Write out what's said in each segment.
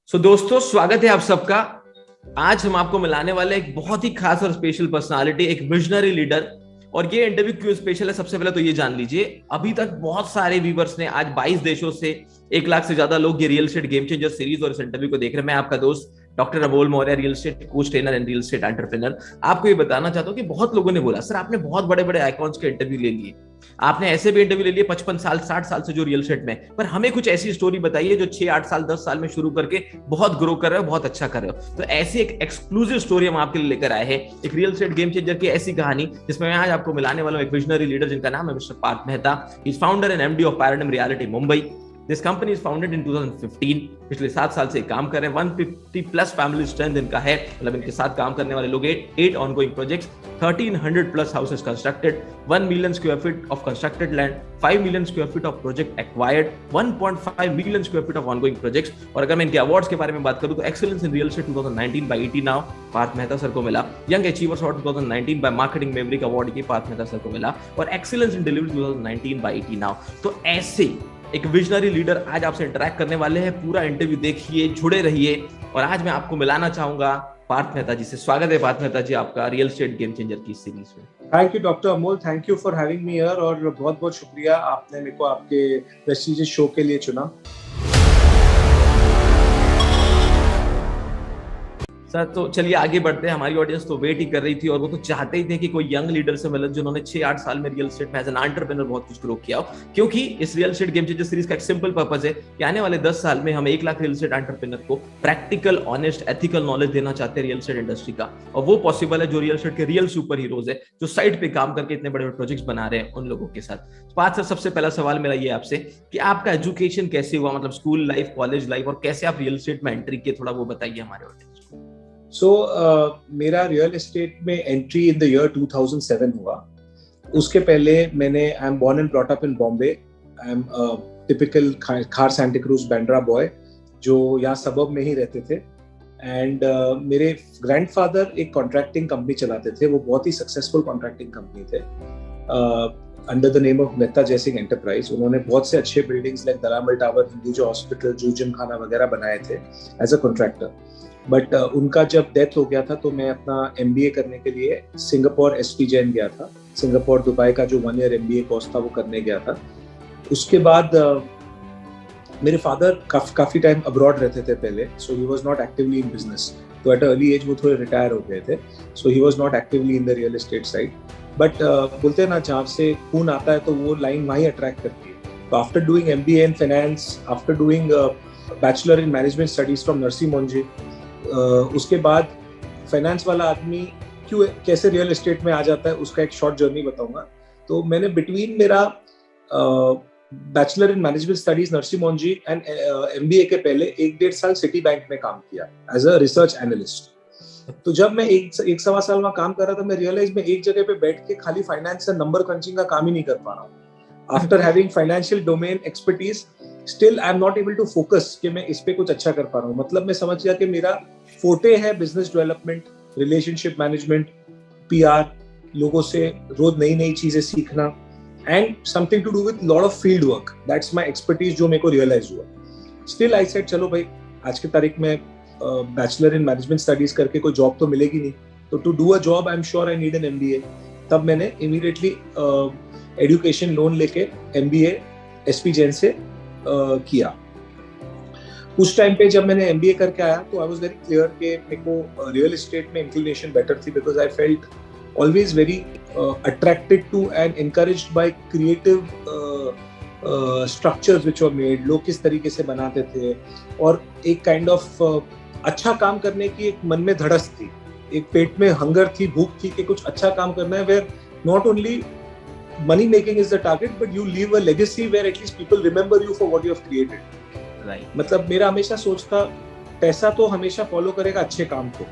दोस्तों, स्वागत है आप सबका। आज हम आपको मिलाने वाले एक बहुत ही खास और स्पेशल पर्सनालिटी, एक विजनरी लीडर। और ये इंटरव्यू क्यों स्पेशल है, सबसे पहले तो ये जान लीजिए। अभी तक बहुत सारे व्यूवर्स ने, आज 22 देशों से 1 लाख से ज्यादा लोग ये real estate game changer series और इस इंटरव्यू को देख रहे हैं। मैं आपका दोस्त doctor Amol Maurya, real estate coach, trainer and real estate entrepreneur, आपको ये बताना चाहता हूँ कि बहुत लोगों ने बोला, सर आपने बहुत बड़े बड़े आइकॉन्स के इंटरव्यू ले लिए, आपने ऐसे भी इंटरव्यू ले लिए 55 साल 60 साल से जो रियल एस्टेट में, पर हमें कुछ ऐसी स्टोरी बताइए जो 6-8 साल 10 साल में शुरू करके बहुत ग्रो कर रहे हो, बहुत अच्छा कर रहे हो। तो ऐसी एक एक्सक्लूसिव स्टोरी हम आपके लिए लेकर आए हैं, एक रियल एस्टेट गेम चेंजर की ऐसी कहानी जिसमें मैं आज आपको मिलाने वाला हूं एक विजनरी लीडर जिनका नाम है mister Parth Mehta. He is founder and MD of Paradigm Realty Mumbai. This company is founded in 2015। पिछले 7 साल से काम कर रहे हैं। 150 प्लस फैमिली स्ट्रेंथ इनका है, मतलब इनके साथ काम करने वाले लोग 8 ongoing projects, 1300 plus houses constructed, 1 million square feet of constructed land, 5 million square feet of project acquired, 1.5 million square feet of ongoing projects. और अगर मैं इनके अवार्ड्स के बारे में बात करूं तो excellence in real estate 2019 by ET Now, Parth Mehta sir को मिला। Young achievers award 2019 by marketing maverick award की पार्थ मेहता सर को मिला। और excellence in delivery 2019 by ET Now. तो ऐसे एक विजनरी लीडर आज आपसे इंटरैक्ट करने वाले हैं। पूरा इंटरव्यू देखिए, जुड़े रहिए। और आज मैं आपको मिलाना चाहूंगा पार्थ मेहता जी से। स्वागत है पार्थ मेहता जी आपका रियल एस्टेट गेम चेंजर की सीरीज में। Thank you doctor Amol, thank you for having me here. और बहुत बहुत शुक्रिया, आपने मेरे को आपके प्रेस्टीजियस शो के लिए चुना। सर तो चलिए आगे बढ़ते हैं। हमारी ऑडियंस तो वेट ही कर रही थी और वो तो चाहते ही थे कि कोई यंग लीडर से मिले जिन्होंने 6-8 साल में रियल एस्टेट में एज एन एंटरप्रेन्योर बहुत कुछ ग्रो किया हो। क्योंकि इस real estate game changer series का एक सिंपल पर्पस है कि आने वाले 10 साल में हम 1 लाख रियल एस्टेट एंटरप्रेन्योर को प्रैक्टिकल, ऑनेस्ट, एथिकल नॉलेज देना चाहते हैं रियल एस्टेट इंडस्ट्री का। और वो पॉसिबल है जो रियल एस्टेट के रियल सुपर हीरोज है, जो साइड पे काम करके इतने बड़े बड़े प्रोजेक्ट्स बना रहे हैं, उन लोगों के साथ। पार्थ सर, सबसे पहला सवाल मेरा ये आपसे कि आपका एजुकेशन कैसे हुआ, मतलब स्कूल लाइफ, कॉलेज लाइफ, और कैसे आप रियल एस्टेट में एंट्री किए, थोड़ा वो बताइए हमारे ऑडियंस को। मेरा रियल एस्टेट में एंट्री इन द ईयर 2007 हुआ। उसके पहले I am born and brought up in Bombay. I am typical Khar Santacruz Bandra boy जो यहाँ सबब में ही रहते थे। एंड मेरे ग्रैंडफादर एक कॉन्ट्रैक्टिंग कंपनी चलाते थे। वो बहुत ही सक्सेसफुल कॉन्ट्रैक्टिंग कंपनी थे under the name of Mehta Jaisingh enterprise. उन्होंने बहुत से अच्छे buildings like Dalamal tower, Hinduja hospital, जूजिम खाना वगैरह बनाए थे एज अ कॉन्ट्रैक्टर। बट उनका जब डेथ हो गया था तो मैं अपना MBA करने के लिए सिंगापुर SP जैन गया था। सिंगापुर दुबई का जो 1 ईयर MBA कोर्स था वो करने गया था। उसके बाद मेरे फादर काफी टाइम अब्रॉड रहते थे पहले, so he was not actively in business. तो एट अर्ली एज वो थोड़े रिटायर हो गए थे, so he was not actively in the real estate side. But बोलते हैं ना, जहाँ से खून आता है तो वो लाइन वहीं अट्रैक्ट करती है। तो after doing MBA in finance, after doing bachelor in management studies from Narsee Monjee, उसके बाद फाइनेंस वाला आदमी कैसे रियल एस्टेट में आ जाता है उसका एक शॉर्ट जर्नी बताऊंगा। तो मैंने बिटवीन मेरा bachelor in management studies Narsi Monjee and MBA के पहले 1-1.5 साल सिटी बैंक में काम किया एज अ रिसर्च एनालिस्ट। तो जब मैं एक सवा साल वहां काम कर रहा था, मैं रियलाइज में एक जगह पे बैठ के खाली फाइनेंस एंड नंबर क्रंचिंग का काम ही नहीं कर पा रहा हूँ। After having financial domain expertise, still I am not able to focus कि मैं इस पे कुछ अच्छा कर पा रहा हूँ। मतलब मैं समझ गया कि मेरा फोटे है business development, relationship management, PR, लोगों से रोज नई नई चीजें सीखना, and something to do with lot of field work. That's my expertise जो मेरे को रियलाइज हुआ। स्टिल आई सेड चलो भाई, आज की तारीख में बैचलर इन मैनेजमेंट स्टडीज करके कोई जॉब तो मिलेगी नहीं, तो to do a job I am sure I need an MBA। तब मैंने इमीडिएटली एजुकेशन लोन लेके MBA SP जैन से किया। उस टाइम पे जब मैंने MBA करके आया तो आई वाज वेरी क्लियर कि मेरे को रियल एस्टेट में इंक्लिनेशन बेटर थी, because I felt always very attracted to and encouraged by creative structures which were made. लोग किस तरीके से बनाते थे, और एक काइंड ऑफ अच्छा काम करने की एक मन में धड़स थी, एक पेट में हंगर थी, भूख थी कि कुछ अच्छा काम करना है, where not only money making is the target, but you leave a legacy where at least people remember you for what you have created. Right. मतलब मेरा हमेशा सोच था, पैसा तो हमेशा फॉलो करेगा अच्छे काम को।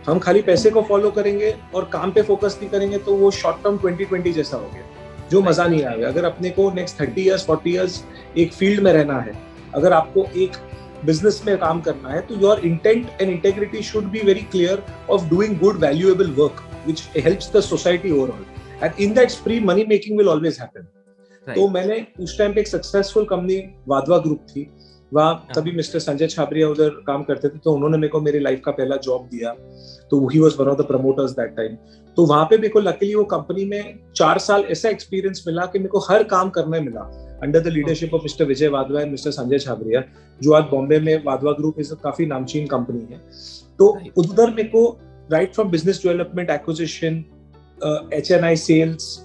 हम खाली पैसे को फॉलो करेंगे और काम पे फोकस नहीं करेंगे तो वो शॉर्ट टर्म 2020 जैसा हो गया, जो मजा नहीं आएगा। अगर अपने को नेक्स्ट 30 years 40 years एक फील्ड में रहना है, अगर आपको एक बिजनेस में काम करना है, तो your intent and integrity should be very clear of doing good valuable work which helps the society overall. And in that spree, money making will always happen. Right. तो मैंने उस टाइम पे एक सक्सेसफुल कंपनी वाधवा ग्रुप थी, वहाँ तभी mister Sanjay Chhabria उधर काम करते थे, तो उन्होंने मेरे को मेरी लाइफ का पहला जॉब दिया, तो he was one of the promoters that time. तो वहाँ पे मेरे को लकीली वो कंपनी में 4 साल ऐसा एक्सपीरियंस मिला कि मेरे को हर काम करने मिला under the leadership of mister Vijay Wadhwa and mister Sanjay Chhabria, जो आज बॉम्बे में वाधवा ग्रुप इज काफी नामचीन कंपनी है। तो उधर मेरे को right from business development, acquisition, HNI sales,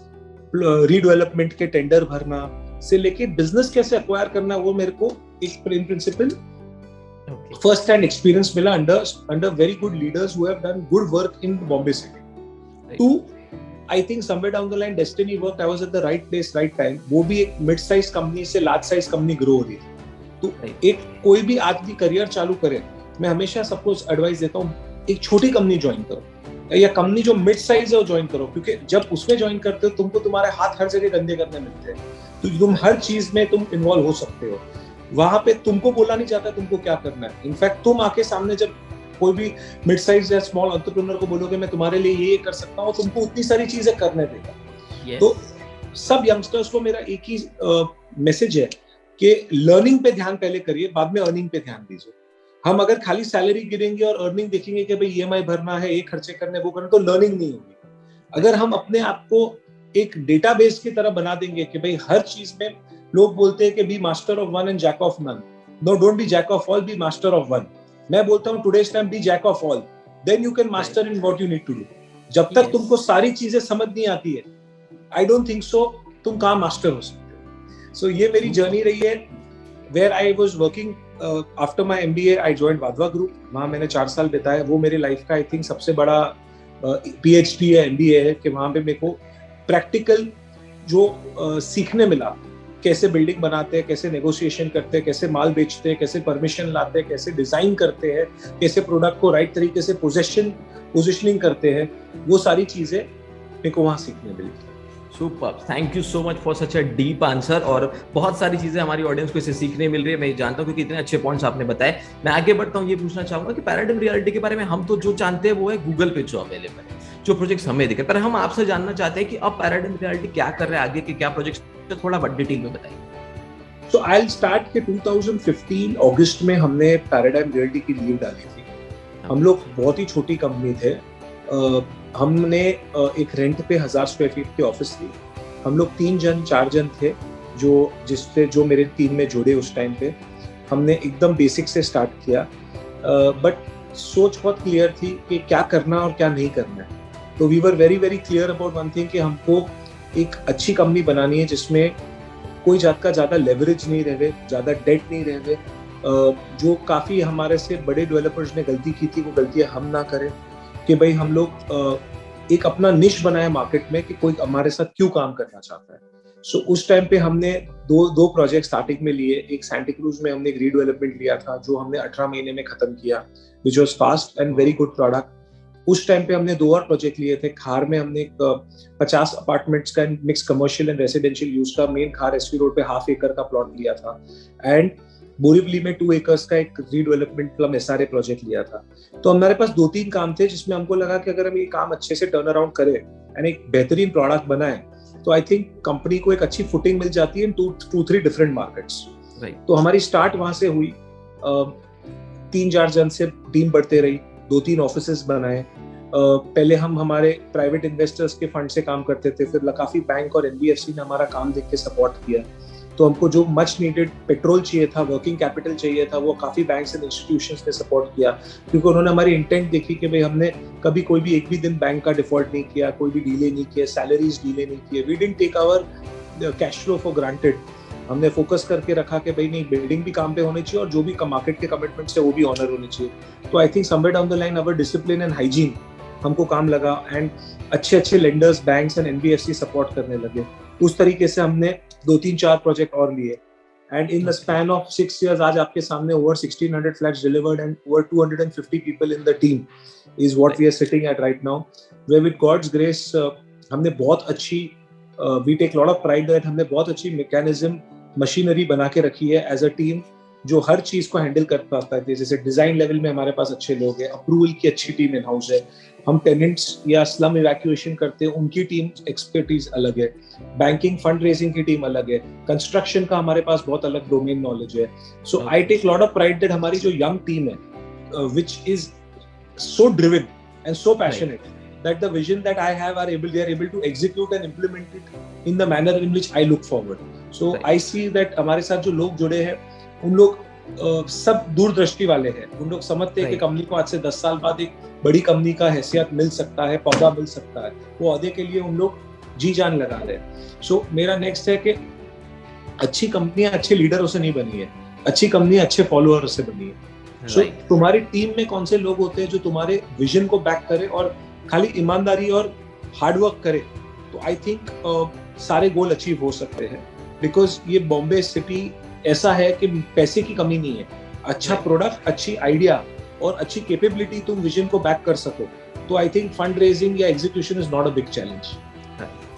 redevelopment के टेंडर भरना से लेके बिजनेस कैसे एक्वायर करना, वो मेरे को एक in principle first hand experience मिला under very good leaders who have done good work in Bombay city. तो I think somewhere down the line destiny work, I was at the right place right time. वो भी एक mid size company से large size company grow हो रही है। तो एक कोई भी आदमी करियर चालू करे, मैं हमेशा सबको एडवाइस देता हूँ, एक छोटी कंपनी ज्वाइन करो या कंपनी जो मिड साइज है वो ज्वाइन करो, क्योंकि जब उसमें ज्वाइन करते हो तुमको तुम्हारे हाथ हर जगह गंदे करने मिलते हैं, तो तुम हर चीज में तुम इन्वॉल्व हो सकते हो। वहां पे तुमको बोला नहीं जाता तुमको क्या करना है। इनफैक्ट तुम आके सामने जब कोई भी मिड साइज या स्मॉल एंटरप्रेन्योर को बोलोगे मैं तुम्हारे लिए ये कर सकता हूँ, तुमको उतनी सारी चीजें करने देगा। तो सब यंगस्टर्स को मेरा एक ही मैसेज है कि लर्निंग पे ध्यान पहले करिए, बाद में अर्निंग पे ध्यान दीजिए। हम अगर खाली सैलरी गिरेंगे और अर्निंग देखेंगे कि भाई EMI भरना है, ये खर्चे करने वो करना, तो लर्निंग नहीं होगी। अगर हम अपने आप को एक डेटाबेस की तरह बना देंगे कि भाई हर चीज में, लोग बोलते हैं कि be master of one and jack of none. No, don't be jack of all, be master of one. मैं बोलता हूँ today's time be jack of all, then you can master in what you need to do. जब तक तुमको सारी चीजें समझ नहीं आती है, आई डोंट थिंक सो तुम कहाँ मास्टर हो सकते हो। सो ये मेरी जर्नी रही है, where I was working after my MBA I joined Wadhwa group. वहाँ मैंने 4 साल बिताए। वो मेरी लाइफ का आई थिंक सबसे बड़ा PhD है, MBA है, कि वहाँ पे मेरे को प्रैक्टिकल जो सीखने मिला, कैसे बिल्डिंग बनाते हैं, कैसे नेगोशिएशन करते हैं, कैसे माल बेचते हैं, कैसे परमिशन लाते हैं, कैसे डिजाइन करते हैं, कैसे प्रोडक्ट को राइट तरीके से पोजिशनिंग करते हैं, वो सारी चीजें मेरे को वहाँ सीखने मिली। Super, thank you so much for such a deep answer. और बहुत सारी चीजें हमारी ऑडियंस को इससे सीखने मिल रही है, मैं जानता हूँ, क्योंकि इतने अच्छे पॉइंट्स आपने बताए। मैं आगे बढ़ता हूँ, ये पूछना चाहूंगा कि पैराडाइम रियलिटी के बारे में हम तो जो जानते हैं वो है गूगल पे जो अवेलेबल है, जो प्रोजेक्ट्स हमें दिखे, पर हम आपसे जानना चाहते हैं कि अब पैराडाइम रियलिटी क्या कर रहे हैं, आगे के क्या प्रोजेक्ट्स, तो थोड़ा डिटेल में बताइए। So I'll start कि 2015 अगस्त में हमने पैराडाइम रियलिटी की लीव डाली थी। हम लोग बहुत ही छोटी कंपनी थे। हमने एक रेंट पे 1000 स्क्वायर फीट की ऑफिस ली। हम लोग 4 जन थे, जो मेरे टीम में जुड़े उस टाइम पे। हमने एकदम बेसिक से स्टार्ट किया, बट सोच बहुत क्लियर थी कि क्या करना और क्या नहीं करना है। तो we were very very clear about one thing कि हमको एक अच्छी कंपनी बनानी है जिसमें कोई जात का ज्यादा लेवरेज नहीं रहे, ज्यादा डेट नहीं रहे। जो काफी हमारे से बड़े डेवलपर्स ने गलती की थी, वो गलतियां हम ना करें, कि भाई हम लोग एक अपना निश बनाए मार्केट में कि कोई हमारे साथ क्यों काम करना चाहता है। सो उस टाइम पे हमने दो प्रोजेक्ट स्टार्टिंग में लिए। एक सैंटा क्रूज में हमने एक रीडेवलपमेंट लिया था, जो हमने 18 महीने में खत्म किया, which was fast and very good product. उस टाइम पे हमने 2 और प्रोजेक्ट लिए थे। खार में हमने एक 50 अपार्टमेंट्स का mix commercial and residential use का मेन खार एसवी रोड पे 1/2 एकड़ का प्लॉट लिया था, एंड बोरीवली में 2 एकर्स का एक रीडेवलपमेंट प्लम SRA प्रोजेक्ट लिया था। तो हमारे पास 2-3 काम थे जिसमें हमको लगा कि अगर हम ये काम अच्छे से टर्न अराउंड करें एंड एक बेहतरीन प्रोडक्ट बनाए, तो आई थिंक कंपनी को एक अच्छी फुटिंग मिल जाती है इन 2-3 डिफरेंट मार्केट्स। तो हमारी स्टार्ट वहां से हुई। 3-4 जन से टीम बढ़ते रही, 2-3 ऑफिसेस बनाए। पहले हम हमारे प्राइवेट इन्वेस्टर्स के फंड से काम करते थे, फिर काफी बैंक और NBFC ने हमारा काम देख के सपोर्ट किया। तो हमको जो मच नीडेड पेट्रोल चाहिए था, वर्किंग कैपिटल चाहिए था, वो काफी बैंक्स एंड इंस्टीट्यूशंस ने सपोर्ट किया, क्योंकि उन्होंने हमारी इंटेंट देखी कि भाई हमने कभी कोई भी एक भी दिन बैंक का डिफॉल्ट नहीं किया, कोई भी डीले नहीं किया, सैलरीज डीले नहीं किए। We didn't take our cash flow for granted. हमने फोकस करके रखा कि भाई नहीं, बिल्डिंग भी काम पे होनी चाहिए और जो भी मार्केट के कमिटमेंट्स है वो भी ऑनर होने चाहिए। तो I think somewhere down the line our discipline and hygiene हमको काम लगा, एंड अच्छे lenders, banks and NBFC support करने लगे। उस तरीके से हमने 2-3-4 प्रोजेक्ट और लिए, and in the span of 6 years आज आपके सामने over 1600 flats delivered and over 250 people in the team is what we are sitting at right now, where with God's grace हमने बहुत अच्छी, we take lot of pride that हमने बहुत अच्छी mechanism, machinery बना के रखी है एज अ टीम, जो हर चीज को हैंडल कर पाता है। जैसे डिजाइन लेवल में हमारे पास अच्छे लोग हैं, अप्रूवल की अच्छी टीम इन हाउस है, हम टेनेंट्स या स्लम इवैक्यूएशन करते हैं उनकी टीम एक्सपर्टीज अलग है, बैंकिंग फंड रेजिंग की टीम अलग है, कंस्ट्रक्शन का हमारे पास बहुत अलग डोमेन नॉलेज है। So I take lot of pride that हमारी जो यंग टीम है which is so driven and so passionate that the vision that I have they are able to execute and implement it in the manner in which I look forward. So I see that हमारे साथ जो लोग जुड़े हैं उन लोग सब दूरदृष्टि वाले हैं। उन लोग समझते हैं कि कंपनी को आज से 10 साल बाद एक बड़ी कंपनी का हैसियत मिल सकता है, पौधा मिल सकता है, वो औहदे के लिए उन लोग जी जान लगा रहे हैं। सो मेरा नेक्स्ट है कि अच्छी कंपनियां अच्छे लीडरों से नहीं बनी है, अच्छी कंपनियां अच्छे फॉलोअर से बनी है। तुम्हारी टीम में कौन से लोग होते हैं जो तुम्हारे विजन को बैक करे और खाली ईमानदारी और हार्डवर्क करे, तो आई थिंक सारे गोल अचीव हो सकते हैं। बिकॉज ये बॉम्बे सिटी ऐसा है कि पैसे की कमी नहीं है, अच्छा प्रोडक्ट, अच्छी आइडिया और अच्छी कैपेबिलिटी तुम विजन को बैक कर सको, तो आई थिंक फंड रेजिंग या execution is not a big challenge.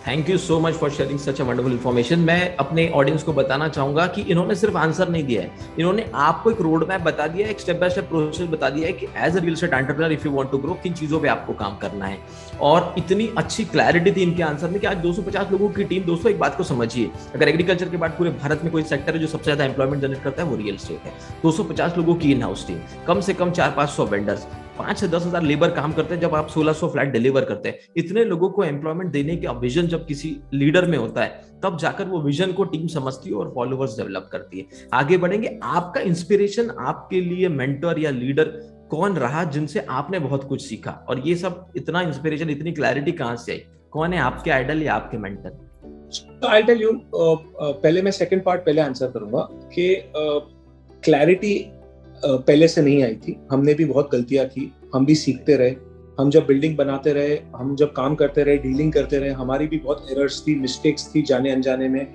Thank you so much for sharing such a wonderful information. मैं अपने ऑडियंस को बताना चाहूंगा कि इन्होंने सिर्फ आंसर नहीं दिया है, इन्होंने आपको एक रोड मैप बता दिया है, एक स्टेप बाय स्टेप प्रोसेस बता दिया है कि as a real estate entrepreneur if you want to grow किन चीजों पे आपको काम करना है। और इतनी अच्छी क्लैरिटी थी इनके आंसर में कि आज 250 लोगों की टीम, दोस्तों एक बात को समझिए, अगर एग्रीकल्चर के बाद पूरे भारत में कोई सेक्टर है जो सबसे ज्यादा एम्प्लॉयमेंट जनरेट करता है वो रियल एस्टेट है। 250 लोगों की इन हाउस टीम, कम से कम 400-500 वेंडर्स, 5 से 10 हजार लेबर काम करते हैं। जब आप 1600 फ्लैट डिलीवर करते हैं, इतने लोगों को एम्प्लॉयमेंट देने का विजन जब किसी लीडर में होता है, तब जाकर वो विजन को टीम समझती है और फॉलोअर्स डेवलप करती है। आगे बढ़ेंगे, आपका इंस्पिरेशन, आपके लिए मेंटर या लीडर कौन रहा जिनसे आपने बहुत कुछ सीखा, और ये सब इतना इंस्पिरेशन, इतनी क्लैरिटी कहां से आई? कौन है आपके आइडल या आपके mentor? So I'll tell you, पहले मैं सेकंड पार्ट पहले आंसर करूंगा कि क्लैरिटी पहले से नहीं आई थी, हमने भी बहुत गलतियां की, हम भी सीखते रहे, हम जब बिल्डिंग बनाते रहे, हम जब काम करते रहे, डीलिंग करते रहे, हमारी भी बहुत एरर्स थी, मिस्टेक्स थी जाने अनजाने में,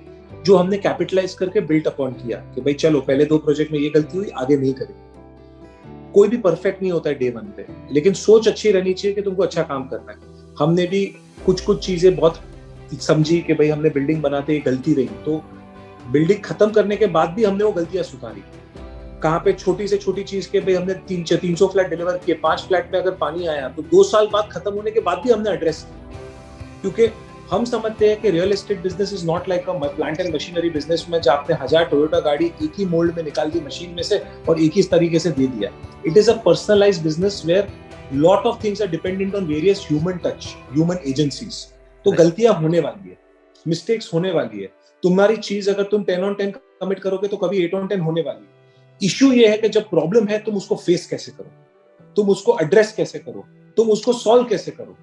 जो हमने कैपिटलाइज करके बिल्ट अपॉन किया कि भाई चलो पहले 2 प्रोजेक्ट में ये गलती हुई, आगे नहीं करेंगे। कोई भी परफेक्ट नहीं होता है डे 1 पे, लेकिन सोच अच्छी रहनी चाहिए कि तुमको अच्छा काम करना है। हमने भी कुछ चीजें बहुत समझी कि भाई हमने बिल्डिंग बनाते ही गलती रही, तो बिल्डिंग खत्म करने के बाद भी हमने वो गलतियां सुधारी। कहाँ पे छोटी से छोटी चीज के भाई हमने 300 फ्लैट डिलीवर किए, 5 फ्लैट में अगर पानी आया तो 2 साल बाद खत्म होने के बाद भी हमने एड्रेस किया, क्योंकि हम समझते हैं कि real estate business is not like a plant and machinery business में जहाँ आपने 1000 टोयोटा गाड़ी एक ही मोल्ड में निकाल दी मशीन में से और एक ही तरीके से दे दिया। It is a personalised business where lot of things are dependent on various human touch, human agencies. तो गलतियां होने वाली है, मिस्टेक्स होने वाली है। तुम्हारी चीज अगर तुम 10 on 10 कमिट करोगे तो कभी 8 on 10 होने वाली है। इश्यू ये है कि जब प्रॉब्लम है तुम उसको फेस कैसे करो, तुम उसको एड्रेस कैसे करो, तुम उसको सॉल्व कैसे करो।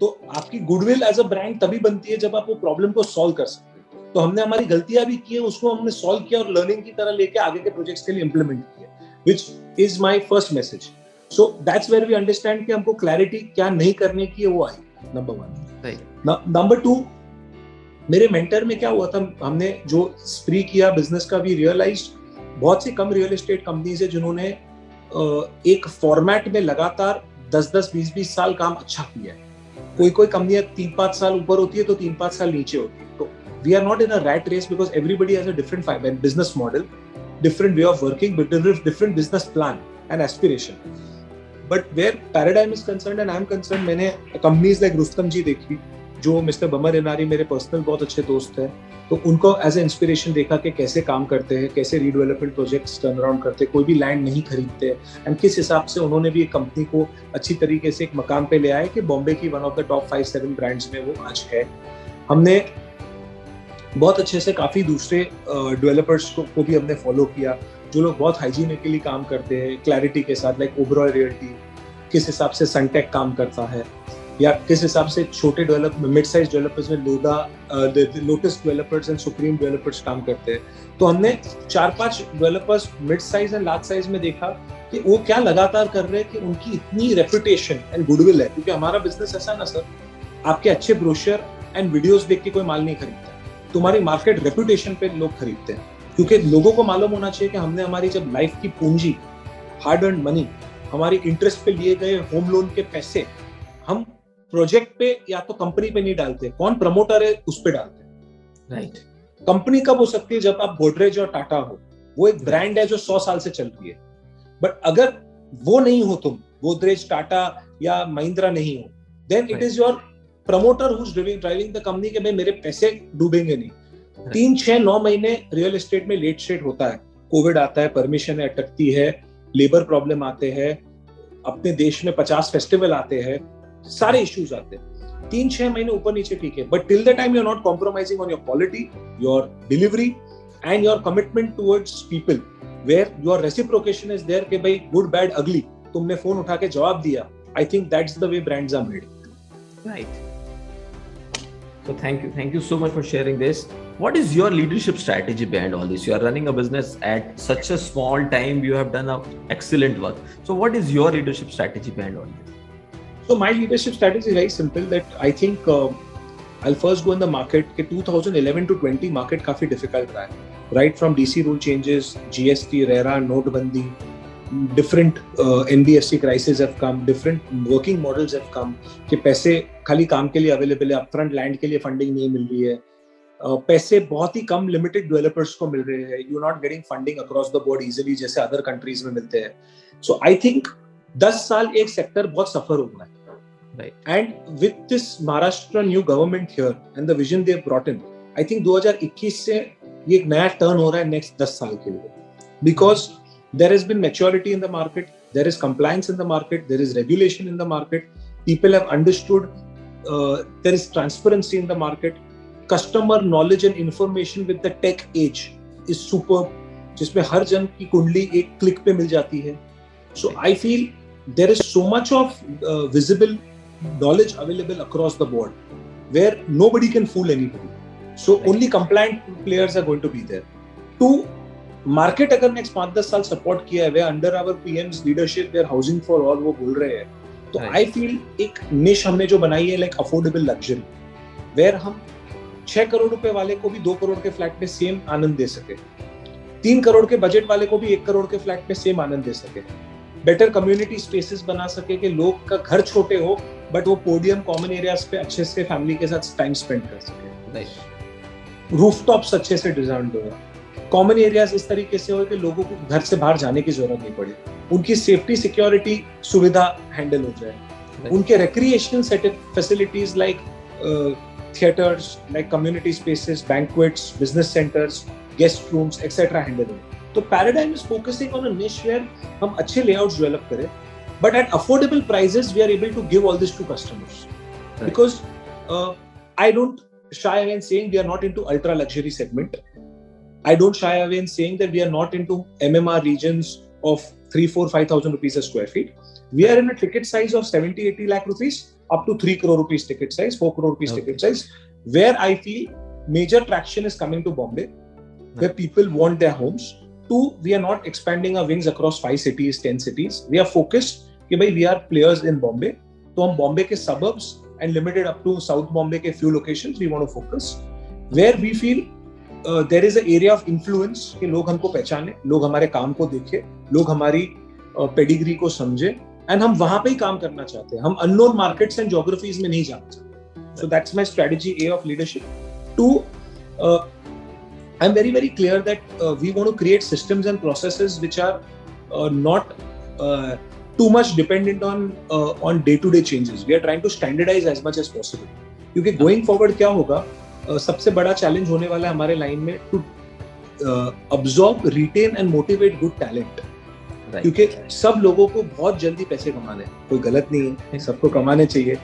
तो आपकी गुडविल एज अ ब्रांड तभी बनती है जब आप वो प्रॉब्लम को सॉल्व कर सकते हो। तो हमने हमारी गलतियां भी की है, उसको हमने सॉल्व किया और लर्निंग की तरह लेके आगे के प्रोजेक्ट्स के लिए इंप्लीमेंट किया, which is my first message. So that's where we understand कि हमको क्लैरिटी क्या नहीं करने की है वो आई, नंबर 1। नंबर 2, मेरे मेंटर में क्या हुआ था, हमने जो स्प्री किया बिजनेस का, वी रियलाइज्ड बहुत सी कम रियल एस्टेट कंपनीज है जिन्होंने एक फॉर्मेट में लगातार 10-10, 20-20 साल काम अच्छा किया है। कोई कंपनियां 3-5 साल ऊपर होती है तो 3-5 साल नीचे होती है। तो we are not in a rat race because everybody has a different business model, different way of working, different business plan and aspiration. But where paradigm is concerned and I am concerned, मैंने companies like Rustomjee देखी, जो mister bummer एनारी मेरे personal बहुत अच्छे दोस्त हैं, तो उनको एज ए इंस्पिरेशन देखा कि कैसे काम करते हैं, कैसे रीडेवलपमेंट प्रोजेक्ट्स टर्न अराउंड करते हैं, कोई भी लैंड नहीं खरीदते, एंड किस हिसाब से उन्होंने भी एक कंपनी को अच्छी तरीके से एक मकाम पे ले आए कि बॉम्बे की one of the top 5-7 brands में वो आज है। हमने बहुत अच्छे से काफ़ी दूसरे डेवलपर्स को भी हमने फॉलो किया, जो लोग बहुत हाइजीनिकली काम करते हैं, क्लैरिटी के साथ, लाइक ओबरॉय रियल्टी, किस हिसाब से सनटेक काम करता है, या किस हिसाब से छोटे मिड साइज डेवलपर्स में lotus developers and supreme developers काम करते हैं। तो हमने 4-5 developers mid size and large size में देखा कि वो क्या लगातार कर रहे हैं कि उनकी इतनी रेपुटेशन एंड गुडविल है। क्योंकि हमारा बिजनेस ऐसा ना सर, आपके अच्छे ब्रोशर एंड वीडियोस देख के कोई माल नहीं खरीदता, तुम्हारी मार्केट रेपुटेशन पे लोग खरीदते हैं। क्योंकि लोगों को मालूम होना चाहिए कि हमने हमारी जब लाइफ की पूंजी, हार्ड अर्न मनी, हमारी इंटरेस्ट पे लिए गए होम लोन के पैसे हम प्रोजेक्ट पे या तो कंपनी पे नहीं डालते, कौन प्रमोटर है उस पे डालते हैं। राइट। कंपनी कब हो सकती है? जब आप गोदरेज और टाटा हो, वो एक ब्रांड है जो 100 साल से चल रही है. बट अगर वो नहीं हो, तुम गोदरेज, टाटा या महिंद्रा नहीं हो, then it is your promoter who is driving the company के भाई मेरे पैसे डूबेंगे नहीं. 3, 6, 9 महीने रियल एस्टेट में लेट स्टेट होता है. कोविड आता है, परमिशन अटकती है, लेबर प्रॉब्लम आते हैं, अपने देश में 50 फेस्टिवल आते हैं, सारे इश्यूज आते हैं. 3-6 महीने ऊपर नीचे ठीक है, but till the time you are not compromising on your quality, your delivery and your commitment towards people, where your reciprocation is there कि भाई गुड बैड अगली तुमने फोन उठा के जवाब दिया. I think that's the way brands are made. Right. So thank you so much for sharing this. What is your leadership strategy behind all this? You are running a business at such a small time. You have done excellent work. So what is your leadership strategy behind all this? So my leadership strategy is very simple. That I think I'll first go in the market. कि 2011 to 20 market काफी difficult रहा है. Right from DC rule changes, GST, RERA, नोटबंदी, different NBFC crises have come, different working models have come कि पैसे खाली काम के लिए अवेलेबल है, अपफ्रंट लैंड के लिए फंडिंग नहीं मिल रही है, पैसे बहुत ही कम लिमिटेड डेवलपर्स को मिल रहे हैं, you not getting funding across the board easily जैसे अदर कंट्रीज में मिलते हैं. सो आई थिंक 10 साल एक सेक्टर बहुत सफर हो गया है. And with this Maharashtra new government here and the vision they have brought in, I think 2021 से ये एक नया टर्न हो रहा है नेक्स्ट 10 साल के लिए. Because there has been maturity in the market, there is compliance in the market, there is regulation in the market, people have understood, there is transparency in the market, customer knowledge and information with the tech age is superb, जिसमें हर जन की कुंडली एक click पे मिल जाती है. So I feel there is so much of visible knowledge available across the board where nobody can fool anybody. So only compliant players are going to be there. To market अगर next 5-10 साल support किया है, we under our PM's leadership, where housing for all वो बोल रहे हैं, तो I feel एक निश हमने जो बनाई है लाइक अफोर्डेबल लग्जरी, वेयर हम 6 करोड़ रुपए वाले को भी 2 करोड़ के फ्लैट में सेम आनंद दे सके, 3 करोड़ के बजट वाले को भी 1 करोड़ के फ्लैट में सेम आनंद दे सके, बेटर कम्युनिटी स्पेसेस बना सके कि लोग का घर छोटे हो बट वो पोडियम कॉमन एरियाज पे अच्छे से फैमिली के साथ टाइम स्पेंड कर सके, रूफटॉप्स अच्छे से डिजाइन हो, कॉमन एरियाज इस तरीके से हो कि लोगों को घर से बाहर जाने की जरूरत नहीं पड़े, उनकी सेफ्टी सिक्योरिटी सुविधा हैंडल हो जाए, उनके recreational setup facilities like theatres, like community spaces, banquets, business centres, guest rooms etcetera handle हो. तो paradigm is focusing on a niche where हम अच्छे लेआउट्स डेवलप करें, but at affordable prices we are able to give all this to customers. Because I don't shy away in saying we are not into ultra luxury segment. I don't shy away in saying that we are not into MMR regions of 3, 4, 5,000 rupees a square feet. We are in a ticket size of 70, 80 lakh rupees up to 3 crore rupees ticket size, 4 crore rupees ticket size, where I feel major traction is coming to Bombay, where people want their homes. 2, we are not expanding our wings across 5 cities, 10 cities. We are focused कि भाई we are players in Bombay. तो हम Bombay के suburbs and limited up to South Bombay के few locations we want to focus, where we feel there is an area of influence कि लोग हमको पहचाने, लोग हमारे काम को देखे, लोग हमारी पेडिग्री को समझे, एंड हम वहां पे ही काम करना चाहते हैं. हम अननोन मार्केट्स एंड ज्योग्राफीज में नहीं जाना चाहते. So that's my strategy a of leadership. 2, I am very very clear that we want to create systems and processes which are not too much dependent on day-to-day changes. We are trying to standardize as much as possible. क्योंकि going forward क्या होगा, सबसे बड़ा challenge होने वाला है हमारे line में to absorb, retain and motivate good talent. क्योंकि सब लोगों को बहुत जल्दी पैसे कमाने हैं, कोई गलत नहीं है, सबको कमाने चाहिए.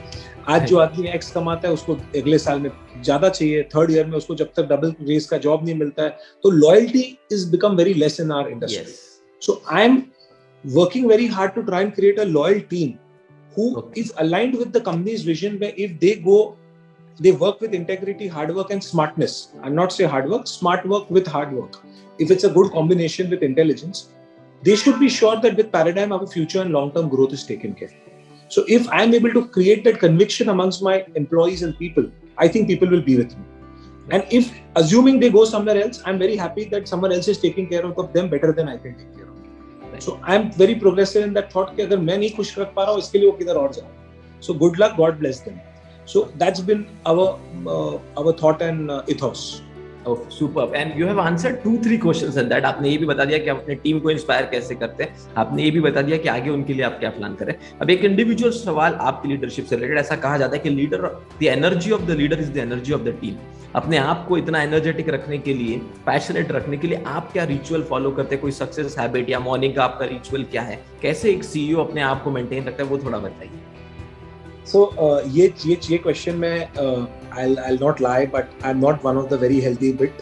आज जो आदमी एक्स कमाता है उसको अगले साल में ज्यादा चाहिए, थर्ड ईयर में उसको जब तक डबल रेस का जॉब नहीं मिलता है, तो loyalty is become very less in our industry. So I am working very hard to try and create a loyal team who is aligned with the company's vision, where if they go, they work with integrity, hard work and smartness. I'm not say hard work, smart work with hard work. If it's a good combination with intelligence, they should be sure that with Paradigm our future and long-term growth is taken care of. So if I'm able to create that conviction amongst my employees and people, I think people will be with me. And if assuming they go somewhere else, I'm very happy that someone else is taking care of them better than I can take care of. So I am very progressive in that thought कि अगर मैं नहीं खुश रख पा रहा हूँ इसके लिए वो किधर और जाए. So good luck, God bless them. So that's been our thought and ethos. Oh, superb. And you have answered 2-3 questions in that. आपने ये भी बता दिया कि आप अपने टीम को इंस्पायर कैसे करते हैं, आपने ये भी बता दिया कि आगे उनके लिए आप क्या प्लान करें. अब एक इंडिविजुअल सवाल आपकी लीडरशिप से रिलेटेड. ऐसा कहा जाता है कि leader, the energy of the leader is the energy of the team. अपने आप को इतना एनर्जेटिक रखने के लिए, पैशनेट रखने के लिए आप क्या रिचुअल फॉलो करते हैं? कोई सक्सेस हैबिट या मॉर्निंग का आपका रिचुअल क्या है? कैसे एक सीईओ अपने आप को मेंटेन रखता है, वो थोड़ा बताइए. So ये question में I'll not lie, but I'm not one of the very healthy bit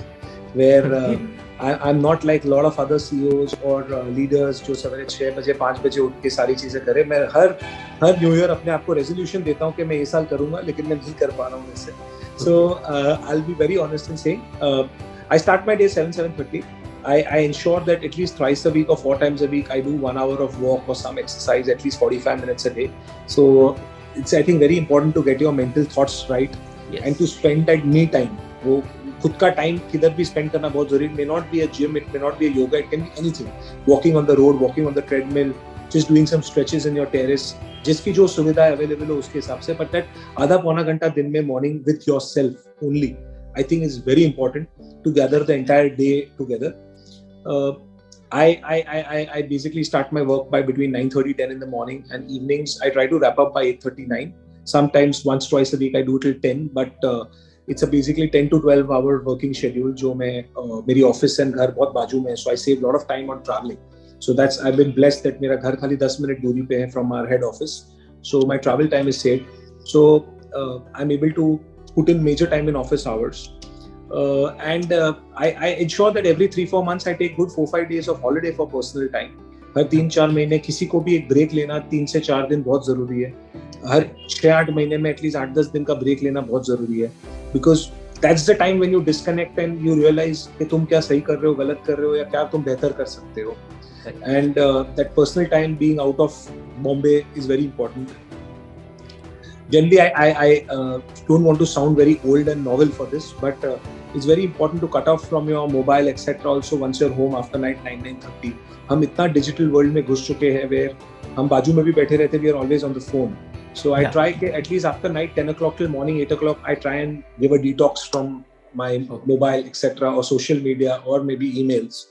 where I'm not like a lot of other CEOs or leaders जो सवेरे 6 बजे 5 बजे उठ के सारी चीजें करें. मैं हर न्यू ईयर अपने आप को रेजोल्यूशन देता हूँ कि मैं ये साल करूंगा, लेकिन मैं नहीं कर पा रहा हूँ इससे. So I'll be very honest in saying I start my day 7:30. I ensure that at least thrice a week or 4 times a week I do 1 hour of walk or some exercise, at least 45 minutes a day. So it's I think very important to get your mental thoughts right. Yes. And to spend that me time. वो खुद का time किधर भी spend करना बहुत जरूरी. May not be a gym, it may not be a yoga, it can be anything. Walking on the road, walking on the treadmill, just doing some stretches in your terrace. जिसकी जो सुविधा available हो उसके हिसाब से. But that आधा पौना घंटा दिन में morning with yourself only, I think is very important to gather the entire day together. I basically start my work by between 9:30 10 in the morning, and evenings I try to wrap up by 8:39. Sometimes once twice a week I do till 10, but it's a basically 10 to 12 hour working schedule जो मैं मेरी office and घर बहुत बाजू में है, so I save lot of time on traveling. So that's I've been blessed that मेरा घर खाली 10 मिनट दूरी पे है from our head office, so my travel time is saved. So I'm able to put in major time in office hours. And I ensure that every 3-4 months I take good 4-5 days of holiday for personal time. हर 3-4 महीने किसी को भी एक break लेना 3 से 4 दिन बहुत जरूरी है. हर 6-8 महीने में एटलीस्ट 8-10 दिन का ब्रेक लेना बहुत जरूरी है. Because that's the time when you disconnect and you realise कि तुम क्या सही कर रहे हो, गलत कर रहे हो, या क्या तुम बेहतर कर सकते हो. And that personal time being out of Bombay is very important. Generally, I don't want to sound very old and novel for this, but it's very important to cut off from your mobile, etc. Also, once you're home after night 9:30, हम इतना digital world में घुस चुके हैं where हम बाजू में भी बैठे रहते, we are always on the phone. So I try at least after night 10 o'clock till morning 8 o'clock, I try and give a detox from my mobile, etc. or social media or maybe emails,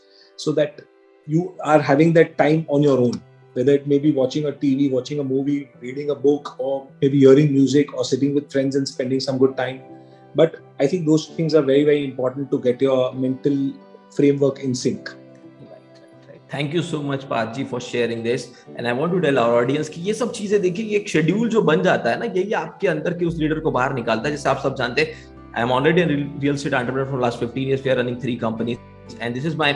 so that you are having that time on your own. Whether it may be watching a TV, watching a movie, reading a book, or maybe hearing music or sitting with friends and spending some good time. But I think those things are very, very important to get your mental framework in sync. Thank you so much, Parth ji, for sharing this. And I want to tell our audience कि ये सब चीजें देखिए, ये एक schedule जो बन जाता है ना, यही आपके अंदर के उस लीडर को बाहर निकालता है. जैसे आप सब जानते हैं, I am already a real estate entrepreneur for last 15 years. We are running 3 companies. And this is my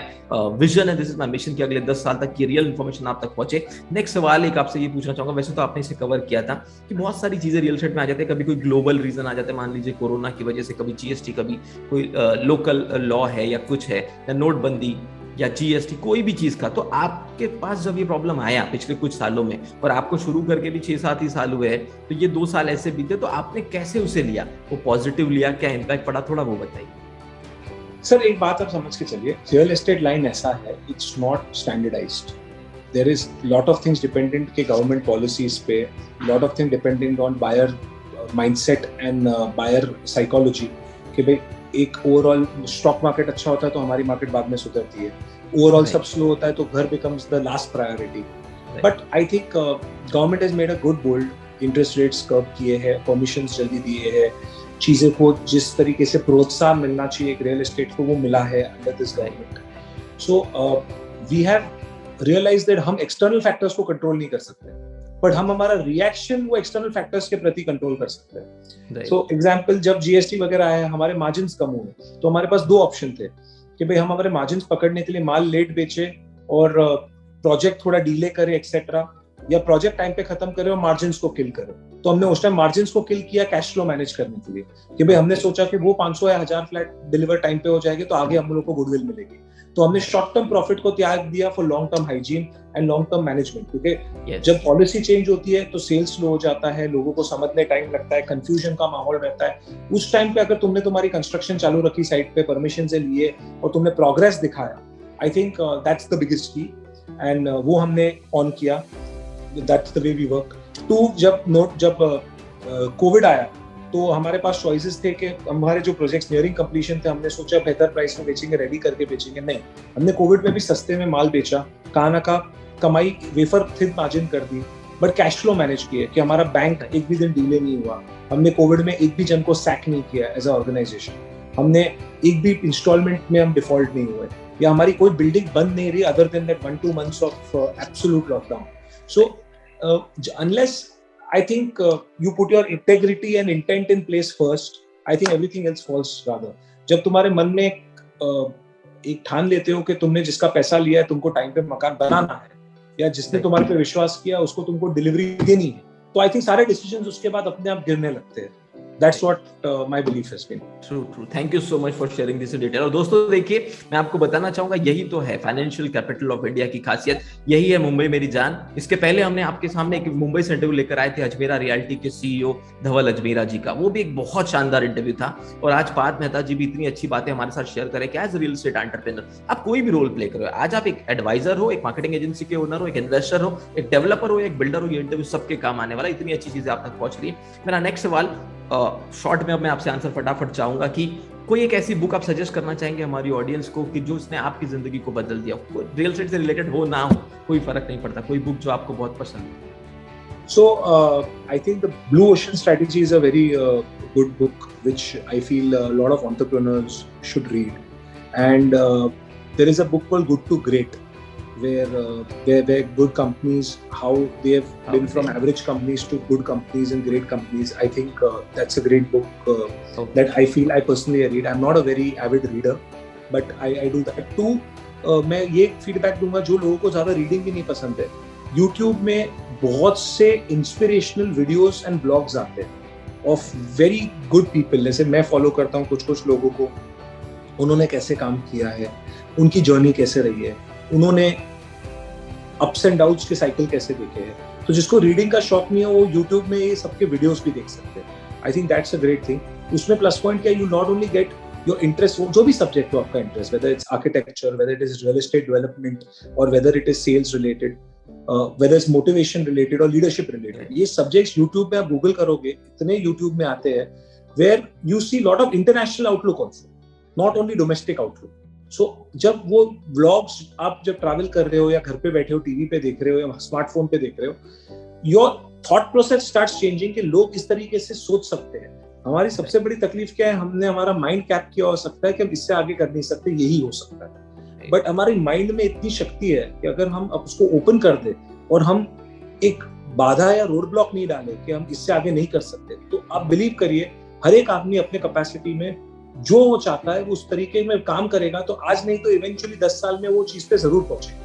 vision and this is my mission कि अगले 10 साल तक की रियल इन्फॉर्मेशन आप तक पहुंचे. नेक्स्ट सवाल एक आपसे ये पूछना चाहूंगा, वैसे तो आपने इसे कवर किया था कि बहुत सारी चीजें रियल एस्टेट में आ जाते हैं. कभी कोई ग्लोबल रीजन आ जाता है, मान लीजिए कोरोना की वजह से, कभी जीएसटी, कभी कोई लोकल लॉ है या कुछ है, या नोटबंदी या जीएसटी, कोई भी चीज का. तो आपके पास जब ये प्रॉब्लम आया पिछले कुछ सालों में, और आपको शुरू करके भी 6-7 ही साल हुए हैं, तो ये 2 साल ऐसे बीते, तो आपने कैसे उसे लिया? वो पॉजिटिव लिया, क्या इम्पैक्ट पड़ा, थोड़ा वो बताइए. सर एक बात आप समझ के चलिए, रियल एस्टेट लाइन ऐसा है, it's not standardised. There is lot of things dependent के गवर्नमेंट पॉलिसीज पे, lot of thing dependent on buyer mindset and buyer psychology. कि भाई एक ओवरऑल स्टॉक मार्केट अच्छा होता है तो हमारी मार्केट बाद में सुधरती है, ओवरऑल सब स्लो होता है तो घर becomes the last priority. But I think government has made a good bold interest rates curve किए हैं, परमिशंस जल्दी दिए हैं, चीजें को जिस तरीके से प्रोत्साहन मिलना चाहिए एक रियल एस्टेट को वो मिला है under this government. So we have realised that हम एक्सटर्नल फैक्टर्स को कंट्रोल नहीं कर सकते, बट हम हमारा रिएक्शन वो एक्सटर्नल फैक्टर्स के प्रति कंट्रोल कर सकते हैं. सो एग्जांपल, जब जीएसटी वगैरह आया, हमारे मार्जिन्स कम हुए, तो हमारे पास 2 ऑप्शन थे कि भाई हम हमारे मार्जिन्स पकड़ने के लिए माल लेट बेचे और प्रोजेक्ट थोड़ा डिले करे एक्सेट्रा, या प्रोजेक्ट टाइम पे खत्म करे और मार्जिन्स को किल करे. तो हमने उस टाइम मार्जिन्स को किल किया कैश फ्लो मैनेज करने के लिए, कि भाई हमने सोचा कि वो 500 या 1000 फ्लैट डिलीवर टाइम पे हो जाएगी तो आगे हम लोग को गुडविल मिलेगी. तो हमने शॉर्ट टर्म प्रॉफिट को त्याग दिया for long term hygiene and long term management. क्योंकि जब पॉलिसी चेंज होती है तो सेल्स स्लो हो जाता है, लोगों को समझने टाइम लगता है, कंफ्यूजन का माहौल रहता है. उस टाइम पे अगर तुमने तुम्हारी कंस्ट्रक्शन चालू रखी साइट पे, परमिशन से लिए, और तुमने प्रोग्रेस दिखाया, आई थिंक दैट्स द बिगेस्ट की. एंड वो हमने ऑन किया. That's the way we work. 2, जब कोविड आया तो हमारे पास चॉइसेस थे कि हमारे जो प्रोजेक्ट्स नियरिंग कंप्लीशन थे, हमने सोचा बेहतर प्राइस में बेचेंगे, रेडी करके बेचेंगे। नहीं, हमने कोविड में भी सस्ते में माल बेचा, कहाँ ना कहाँ कमाई वेफर थिन मार्जिन कर दी, बट कैश फ्लो मैनेज किए कि हमारा बैंक एक भी दिन डिले नहीं हुआ। हमने कोविड में एक भी जन को सैक नहीं किया एज अ ऑर्गेनाइजेशन। हमने एक भी इंस्टॉलमेंट में हम डिफॉल्ट नहीं हुए, या हमारी कोई बिल्डिंग बंद नहीं रही other than that 1-2 months of absolute lockdown. So unless I think you put your integrity and intent in place first, I think everything else falls rather. जब तुम्हारे मन में एक ठान लेते हो कि तुमने जिसका पैसा लिया है तुमको टाइम पे मकान बनाना है, या जिसने तुम्हारे पे विश्वास किया उसको तुमको डिलीवरी देनी है, तो आई थिंक सारे डिसीजंस उसके बाद अपने आप गिरने लगते हैं। That's what my belief has been. True. Thank you so much for sharing this in detail. और दोस्तों देखिए, मैं आपको बताना चाहूंगा, यही तो है फाइनेंशियल कैपिटल ऑफ इंडिया की खासियत, यही है मुंबई मेरी जान। इसके पहले हमने आपके सामने एक मुंबई से इंटरव्यू लेकर आए थे अजमेरा रियल्टी के सीईओ धवल अजमेरा जी का, वो भी एक बहुत शानदार इंटरव्यू था। और आज पार्थ मेहता जी भी इतनी अच्छी बातें हमारे साथ शेयर करें कि एज रियल एस्टेट एंटरप्रेन्योर आप कोई भी रोल प्ले करो, आज आप एक एडवाइजर हो, एक मार्केटिंग एजेंसी के ओनर हो, एक इन्वेस्टर हो, एक डेवलपर हो, एक बिल्डर हो, ये इंटरव्यू सबके काम आने वाला, इतनी अच्छी चीजें आप तक पहुंच रही है। मेरा नेक्स्ट सवाल शॉर्ट में, अब मैं आपसे आंसर फटाफट चाहूंगा कि कोई एक ऐसी बुक आप सजेस्ट करना चाहेंगे हमारी ऑडियंस को कि जो उसने आपकी जिंदगी को बदल दिया, रियल एस्टेट से रिलेटेड हो ना हो, कोई फर्क नहीं पड़ता, कोई बुक जो आपको बहुत पसंद है? So I think the Blue Ocean Strategy is a very good book which I feel a lot of entrepreneurs should read, and there is a book called Good to Great where good companies, how they have been from average companies to good companies and great companies. I think that's a great book that I feel I personally read. I'm not a very avid reader, but I do that too. मैं ये feedback दूंगा, जो लोगों को ज्यादा reading भी नहीं पसंद है, YouTube में बहुत से इंस्पिरेशनल वीडियोस एंड ब्लॉग्स आते हैं ऑफ वेरी गुड पीपल। जैसे मैं फॉलो करता हूँ कुछ लोगों को, उन्होंने कैसे काम किया है, उनकी जर्नी कैसे रही है, उन्होंने अप्स एंड डाउन्स के साइकिल कैसे देखे हैं। तो जिसको रीडिंग का शौक नहीं है वो यूट्यूब में ये सबके वीडियोस भी देख सकते हैं। I think that's a great thing. उसमें प्लस पॉइंट क्या, you not only get your interest, जो भी सब्जेक्ट हो आपका interest, whether it's architecture, whether it is real estate development, और whether it is sales related, whether it's motivation related और leadership related, ये subjects YouTube में आप गूगल करोगे, इतने यूट्यूब में आते हैं where you see lot of international outlook also, not only domestic outlook. So जब वो व्लॉग्स आप जब ट्रैवल कर रहे हो या घर पे बैठे हो टीवी पे देख रहे हो या स्मार्टफोन पे देख रहे हो, your thought process starts changing कि लोग इस तरीके से सोच सकते हैं। हमारी सबसे बड़ी तकलीफ क्या है, हमने हमारा माइंड कैप किया हो सकता है कि हम इससे आगे कर नहीं सकते, यही हो सकता है। बट हमारी माइंड में इतनी शक्ति है कि अगर हम उसको ओपन कर दे और हम एक बाधा या रोड ब्लॉक नहीं डाले कि हम इससे आगे नहीं कर सकते, तो आप बिलीव करिए हर एक आदमी अपने कैपेसिटी में जो वो चाहता है वो उस तरीके में काम करेगा, तो आज नहीं तो इवेंचुअली 10 साल में वो चीज पे जरूर पहुंचेगा।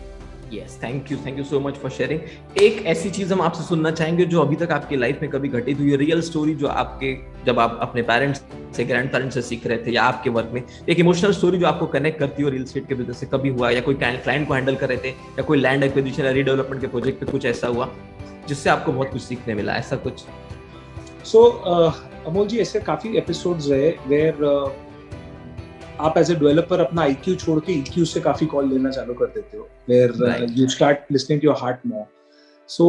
Yes, thank you so much for sharing. एक ऐसी चीज हम आपसे सुनना चाहेंगे जो अभी तक आपकी लाइफ में कभी घटी, तो ये रियल स्टोरी जो आपके, जब आप अपने पेरेंट्स से, ग्रैंड पेरेंट्स से सीख रहे थे या आपके वर्क में, एक इमोशनल स्टोरी जो आपको कनेक्ट करती हो रियल एस्टेट के बिजनेस से, कभी हुआ, या कोई क्लाइंट को हैंडल कर रहे थे, या कोई लैंड एक्विजिशन या रीडेवलपमेंट के प्रोजेक्ट पे कुछ ऐसा हुआ जिससे आपको बहुत कुछ सीखने मिला, ऐसा कुछ? सो अमोल जी, ऐसे काफी एपिसोड्स रहे वेयर आप एज ए डेवलपर अपना IQ छोड़ के EQ से काफी कॉल लेना चालू कर देते हो, where you start listening to your heart more. So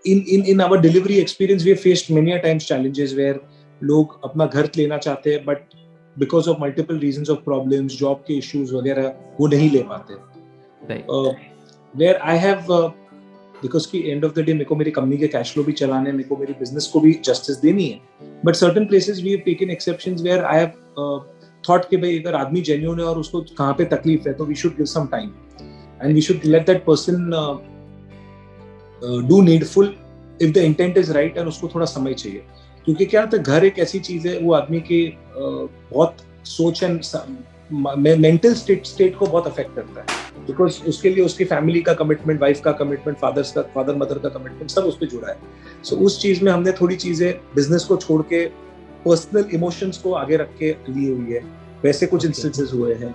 in our delivery experience we have faced many a times challenges where लोग अपना घर लेना चाहते हैं but because of multiple reasons of problems, job के issues वगैरह, वो नहीं ले पाते। where I have because की end of the day मेरे को मेरी कंपनी के कैश फ्लो भी चलाने, मेरे को मेरी बिजनेस को भी जस्टिस देनी है, but certain places we have taken exceptions where I have thought कि भाई अगर आदमी genuine है और उसको कहाँ पे तकलीफ है तो we should give some time and we should let that person do needful if the intent is right, and उसको थोड़ा समय चाहिए, क्योंकि क्या होता है, घर एक ऐसी चीज है वो आदमी के बहुत सोच एंड मेंटल स्टेट को बहुत अफेक्ट करता है, बिकॉज उसके लिए उसकी फैमिली का कमिटमेंट, वाइफ का कमिटमेंट, फादर मदर का कमिटमेंट, सब उस पर जुड़ा है। सो उस चीज में हमने थोड़ी चीजें बिजनेस को छोड़ के पर्सनल इमोशंस को आगे रख के ली हुई है, वैसे कुछ इंस्टेंसेस हुए हैं।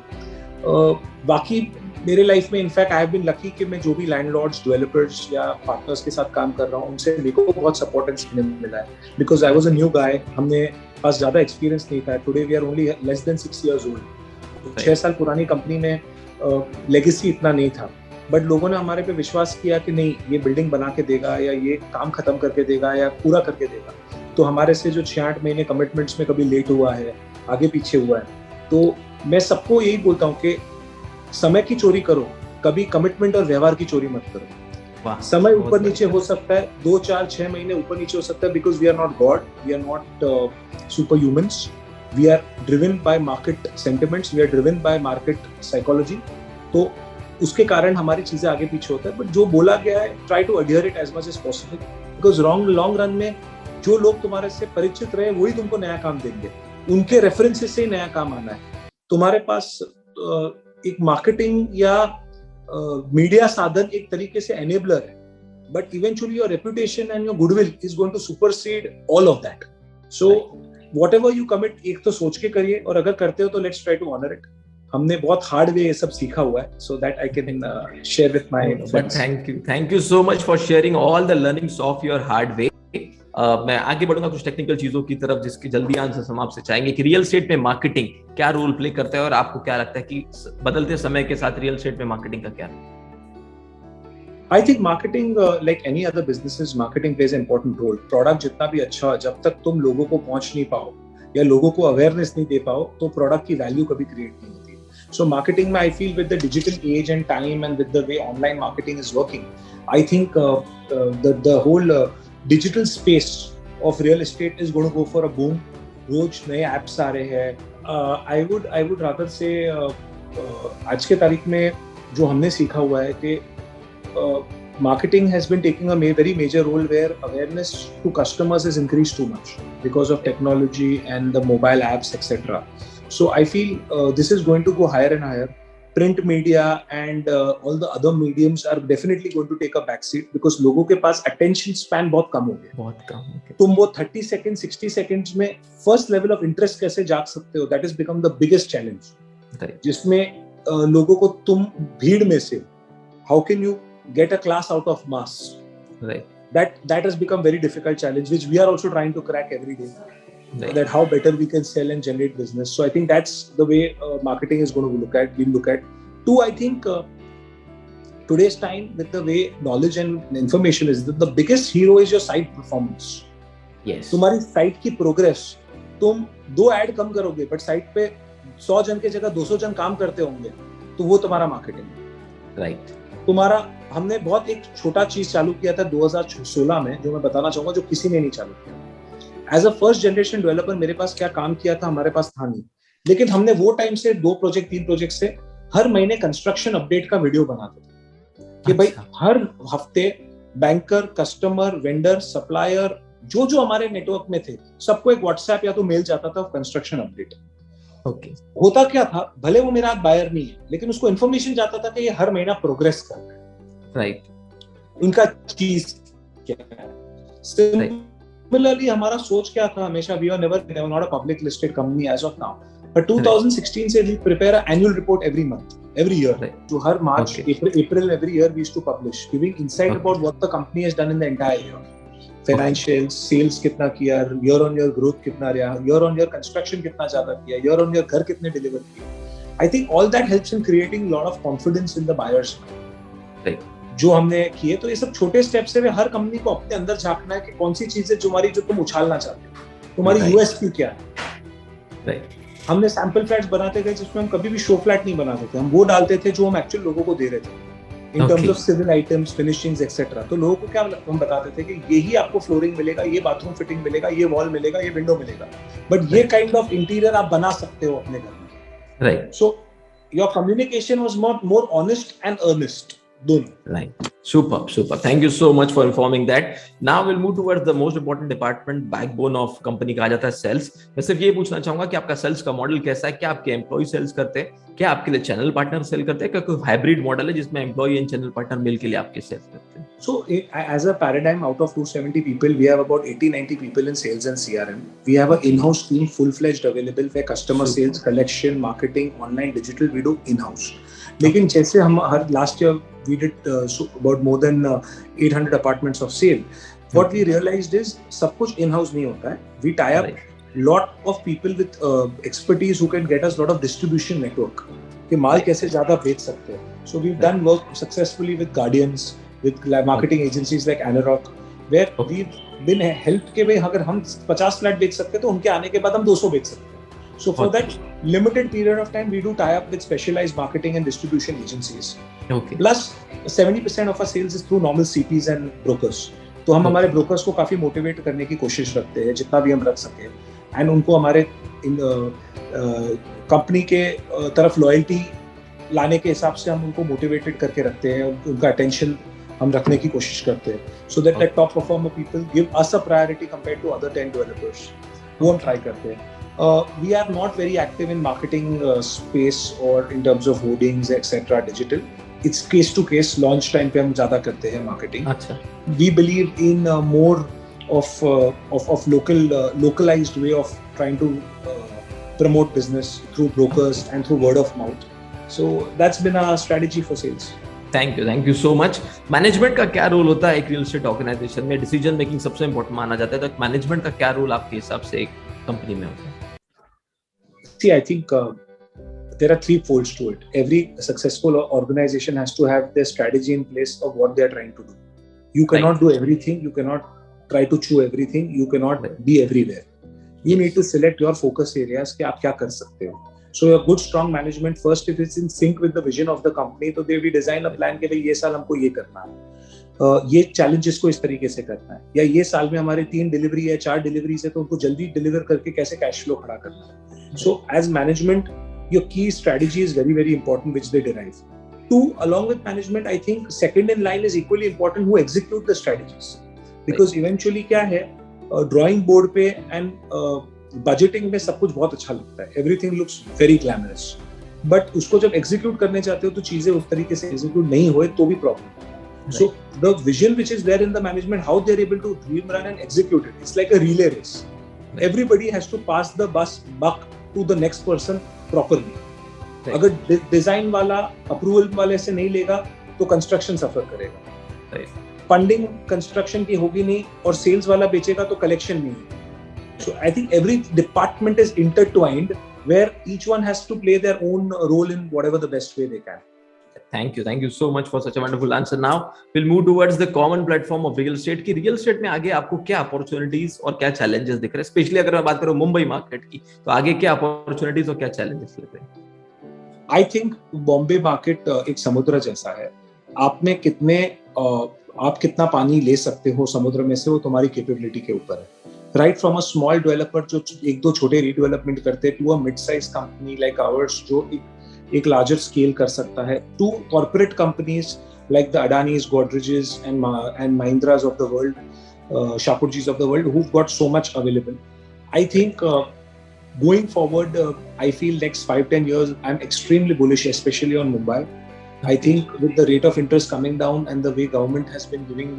बाकी मेरे लाइफ में in fact I have been lucky कि मैं जो भी लैंडलॉर्ड्स, डेवलपर्स या पार्टनर्स के साथ काम कर रहा हूँ उनसे मेरे को बहुत सपोर्ट एंड सीखने मिला है, because I was a new guy, हमने पास ज्यादा एक्सपीरियंस नहीं था। Today we are only less than 6 years old. 6 साल पुरानी कंपनी में लेगेसी इतना नहीं था, बट लोगों ने हमारे पे विश्वास किया कि नहीं, ये बिल्डिंग बना के देगा या ये काम खत्म करके देगा या पूरा करके देगा। तो हमारे से जो 6-8 महीने कमिटमेंट्स में कभी लेट हुआ है, आगे पीछे हुआ है, तो मैं सबको यही बोलता हूँ कि समय की चोरी करो, कभी कमिटमेंट और व्यवहार की चोरी मत करो। समय ऊपर नीचे हो सकता है, 2, 4, 6 महीने ऊपर नीचे हो सकता है, because we are not God, we are not super humans, we are driven by market sentiments, we are driven by market psychology. तो उसके कारण हमारी चीजें आगे पीछे होता है, बट जो बोला गया है try to adhere it as much as possible, because long run में जो लोग तुम्हारे से परिचित रहे वही तुमको नया काम देंगे, उनके रेफरेंसेस से ही नया काम आना है। तुम्हारे पास एक मार्केटिंग या मीडिया साधन एक तरीके से एनेबलर है, but eventually your reputation and your goodwill is going to supersede all of that. So whatever you commit, एक तो सोच के करिए, और अगर करते हो तो let's try to honour it. हमने बहुत हार्ड वे ये सब सीखा हुआ है, so that I can share with my friends. Thank you so much for sharing all the learnings of your hard way. मैं आगे बढ़ूंगा कुछ टेक्निकल चीजों की तरफ, जिसकी जल्दी आंसर हम आपसे चाहेंगे कि रियल एस्टेट में मार्केटिंग क्या रोल प्ले करता है, और आपको क्या लगता है कि बदलते समय के साथ रियल एस्टेट में मार्केटिंग का क्या है? I think marketing, like any other businesses, marketing plays an important role. Product जितना भी अच्छा हो, जब तक तुम लोगों को पहुंच नहीं पाओ या लोगों को अवेयरनेस नहीं दे पाओ, तो प्रोडक्ट की वैल्यू कभी क्रिएट नहीं होती। So marketing में I feel with the digital age and time and with the way online marketing is working, I think the whole digital space of real estate is going to go for a boom. रोज नए apps आ रहे हैं। I would rather say आज के तारीख में जो हमने सीखा हुआ है कि marketing has been taking a very major role, where awareness to customers has increased too much because of technology and the mobile apps, etc. So I feel this is going to go higher and higher. Print media and all the other mediums are definitely going to take a backseat, because लोगों के पास attention span बहुत कम हो गया। तुम वो 30 seconds 60 seconds में first level of interest कैसे जाग सकते हो, that has become the biggest challenge। जिसमें लोगों को तुम भीड़ में से how can you get a class out of mass, right? That has become very difficult challenge, which we are also trying to crack every day, right? That how better we can sell and generate business. So I think that's the way marketing is going to look at. Two, I think today's time, with the way knowledge and information is, the biggest hero is your site performance. Yes. तुम्हारी site की progress, तुम 2 add कम करोगे but site पे 100 जन के जगह 200 जन काम करते होंगे, तो वो तुम्हारा मार्केटिंग है, राइट? तुम्हारा हमने बहुत एक छोटा चीज चालू किया था 2016 में, जो मैं बताना चाहूंगा, जो किसी ने नहीं चालू किया। As a first generation developer मेरे पास क्या काम किया था, हमारे पास था नहीं, लेकिन हमने वो टाइम से 2 प्रोजेक्ट 3 प्रोजेक्ट से हर महीने कंस्ट्रक्शन अपडेट का वीडियो बनाते थे कि भाई हर हफ्ते बैंकर, कस्टमर, वेंडर, सप्लायर, जो हमारे नेटवर्क में थे, सबको एक व्हाट्सएप या तो मेल जाता था कंस्ट्रक्शन अपडेट। होता क्या था, भले वो मेरा बायर नहीं है, लेकिन उसको इन्फॉर्मेशन जाता था कि ये हर महीना प्रोग्रेस कर रहा है, राइट? उनका चीज क्या है। सिमिलरली हमारा सोच क्या था हमेशा, we are never not a public listed company as of now, but 2016 से we prepare a annual report every month, every year, जो हर मार्च, April every year we used to publish, giving insight about what the company has done in the entire year. Financials, sales कितना किया, year on year growth कितना रहा, year on year construction कितना ज्यादा किया, year on year घर कितने deliver किए। I think all that helps in creating lot of confidence in the buyers mind. जो हमने किए, तो ये सब छोटे स्टेप्स है। हर कंपनी को अपने अंदर झांकना है कि कौन सी चीजें तुम्हारी जो तुम उछालना चाहते हो, तुम्हारी यूएसपी क्या है। हमने सैंपल फ्लैट्स बनाते थे जिसमें हम कभी भी शो फ्लैट नहीं बनाते थे, हम वो डालते थे जो हम एक्चुअल लोगों को दे रहे थे in terms of civil items, finishings etcetera. तो लोगों को क्या हम बताते थे कि यही आपको फ्लोरिंग मिलेगा, ये बाथरूम फिटिंग मिलेगा, ये वॉल मिलेगा, ये विंडो मिलेगा, बट ये काइंड ऑफ इंटीरियर आप बना सकते हो अपने घर में, right? So your communication was more honest and earnest, दोनों। Right. Super. Thank you so much for informing that. Now we'll move towards the most important department, backbone of company कहा जाता है सेल्स। मैं सिर्फ ये पूछना चाहूंगा कि आपका सेल्स का मॉडल कैसा है? क्या आपके एम्प्लॉय सेल्स करते हैं? क्या आपके लिए चैनल पार्टनर सेल करते हैं? क्या कोई हाइब्रिड मॉडल है जिसमें एम्प्लॉय एंड चैनल पार्टनर मिल के लिए आपके सेल्स करते हैं? So as a paradigm, out of 270 people, we have about 80-90 people in sales and CRM. We have an in-house team full-fledged available where customer sales, collection, marketing, online, digital, we do in-house. लेकिन जैसे हम हर last year we did about more than 800 apartments of sale. What we realized is सब कुछ in-house नहीं होता है. We tie up lot of people with expertise who can get us lot of distribution network कि माल कैसे ज़्यादा बेच सकते हैं. So we've done work successfully with Guardians, with marketing agencies like Anarock. where Okay. we've been helped के भाई अगर हम 50 फ्लैट बेच सकते हैं तो उनके आने के बाद हम 200 बेच सकते हैं. So for that limited period of time, we do tie up with specialized marketing and distribution agencies. Okay. Plus 70% of our sales is through normal CPs and brokers. तो हम हमारे brokers को काफी मोटिवेट करने की कोशिश रखते हैं जितना भी हम रख सके, एंड उनको हमारे कंपनी के तरफ लॉयल्टी लाने के हिसाब से हम उनको मोटिवेटेड करके रखते हैं, उनका अटेंशन हम रखने की कोशिश करते हैं, so that that top performer people give us a priority compared to other 10 developers. वो हम ट्राई करते हैं. We are not very active in marketing space or in terms of hoardings, etc. digital. It's case to case. Launch time पे हम ज़्यादा करते हैं marketing. अच्छा. We believe in more of localized way of trying to promote business through brokers and through word of mouth. So that's been our strategy for sales. Thank you so much. Management का क्या role होता है एक real estate organisation में? Decision making सबसे important माना जाता है, तो मैनेजमेंट का क्या रोल आपके हिसाब से एक कंपनी में होता है? See, I think there are three folds to it. Every successful organization has to have their strategy in place of what they are trying to do. You cannot do everything. You cannot try to chew everything. You cannot be everywhere. You need to select your focus areas कि आप क्या कर सकते हो. So a good strong management first, if it's in sync with the vision of the company, तो they will design a plan कि भाई ये साल हमको ये करना है, ये चैलेंजेस को इस तरीके से करना है, या ये साल में हमारे 3 डिलीवरी है 4 डिलीवरी है तो उनको जल्दी डिलीवर करके कैसे कैश फ्लो खड़ा करना है. So as management, your key strategy is very, very important, which they derive. Two, along with management, I think second in line is equally important, who execute the strategies. Because eventually क्या है, drawing board पे and budgeting में सब कुछ बहुत अच्छा लगता है. Everything looks very glamorous. But उसको जब execute करने जाते हो तो चीजें उस तरीके से execute नहीं हुए तो भी problem. So the vision which is there in the management, how they're able to dream run and execute it, it's like a relay race. Everybody has to pass the buck to the next person properly. अगर design वाला approval वाले से नहीं लेगा तो construction सफर करेगा. Funding construction की होगी नहीं और सेल्स वाला बेचेगा तो कलेक्शन नहीं होगा. So I think every department is intertwined where each one has to play their own role in whatever the best way they can. Thank you so much for such a wonderful answer. Now we'll move towards the common platform of real estate. कि real estate में आगे आपको क्या opportunities और क्या challenges दिख रहे हैं? स्पेशली अगर मैं बात करूं मुंबई मार्केट की, तो आगे क्या अपॉर्चुनिटीज और क्या चैलेंजेस दिख रहे हैं? आई थिंक बॉम्बे मार्केट एक समुद्र जैसा है. आप कितना पानी ले सकते हो समुद्र में से, वो तुम्हारी कैपेबिलिटी के ऊपर है. Right from a small developer जो एक दो छोटे रीडेवलपमेंट करते हैं, to a mid size company like ours जो एक लार्जर स्केल कर सकता है, to corporate companies like the Adanis, Godrejes and Mahindras of the world, Shapoorjis of the world, who've got so much available. I think going forward, I feel next 5-10 years, I'm extremely bullish, especially on Mumbai. I think with the rate of interest coming down and the way government has been giving